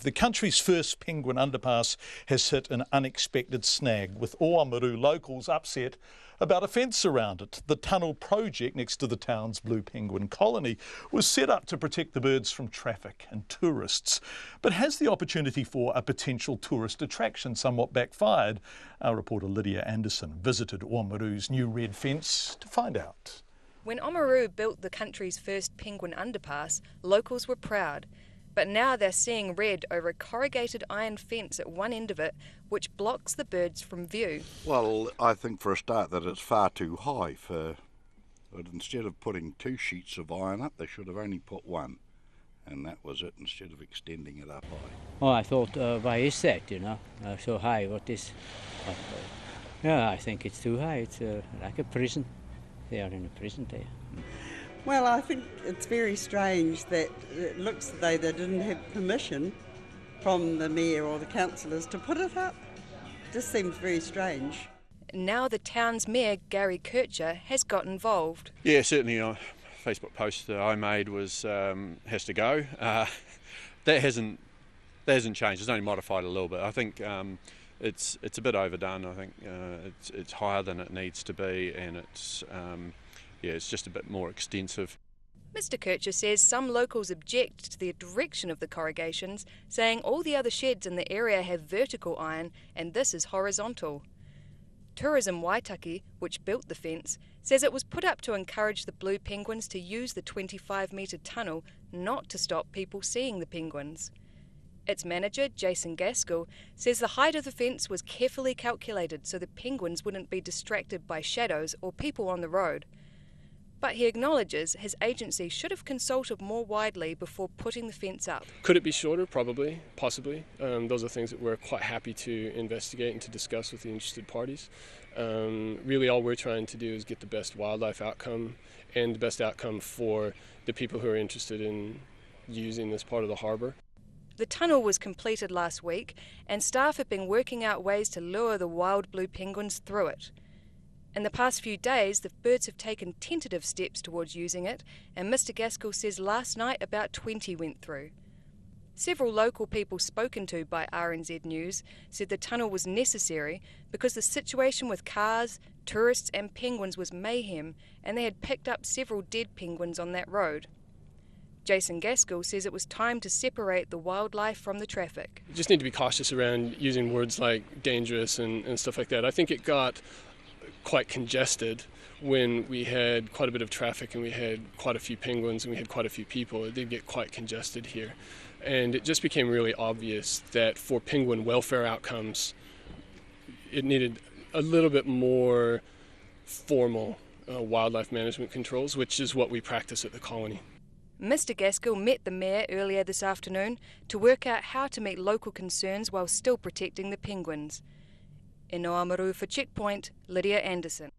The country's first penguin underpass has hit an unexpected snag, with Oamaru locals upset about a fence around it. The tunnel project next to the town's blue penguin colony was set up to protect the birds from traffic and tourists, but has the opportunity for a potential tourist attraction somewhat backfired? Our reporter Lydia Anderson visited Oamaru's new red fence to find out. When Oamaru built the country's first penguin underpass, locals were proud. But now they're seeing red over a corrugated iron fence at one end of it, which blocks the birds from view. Well, I think for a start that it's far too high. But instead of putting 2 sheets of iron up, they should have only put 1. And that was it, instead of extending it up high. Oh, I thought, why is that, so high? What is... yeah, I think it's too high. It's like a prison. They are in a prison there. Well, I think it's very strange that it looks as though they didn't have permission from the mayor or the councillors to put it up. It just seems very strange. Now the town's mayor, Gary Kircher, has got involved. Yeah, certainly a Facebook post that I made was has to go. That hasn't changed. It's only modified a little bit. I think it's a bit overdone. I think it's higher than it needs to be, and it's just a bit more extensive. Mr Kircher says some locals object to the direction of the corrugations, saying all the other sheds in the area have vertical iron and this is horizontal. Tourism Waitaki, which built the fence, says it was put up to encourage the blue penguins to use the 25-metre tunnel, not to stop people seeing the penguins. Its manager, Jason Gaskell, says the height of the fence was carefully calculated so the penguins wouldn't be distracted by shadows or people on the road. But he acknowledges his agency should have consulted more widely before putting the fence up. Could it be shorter? Probably, possibly. Those are things that we're quite happy to investigate and to discuss with the interested parties. Really all we're trying to do is get the best wildlife outcome and the best outcome for the people who are interested in using this part of the harbour. The tunnel was completed last week and staff have been working out ways to lure the wild blue penguins through it. In the past few days, the birds have taken tentative steps towards using it, and Mr Gaskell says last night about 20 went through. Several local people spoken to by RNZ News said the tunnel was necessary because the situation with cars, tourists and penguins was mayhem, and they had picked up several dead penguins on that road. Jason Gaskell says it was time to separate the wildlife from the traffic. You just need to be cautious around using words like dangerous and stuff like that. I think it got quite congested when we had quite a bit of traffic and we had quite a few penguins and we had quite a few people. It did get quite congested here, and it just became really obvious that for penguin welfare outcomes it needed a little bit more formal wildlife management controls, which is what we practice at the colony. Mr Gaskell met the mayor earlier this afternoon to work out how to meet local concerns while still protecting the penguins. In Oamaru for Checkpoint, Lydia Anderson.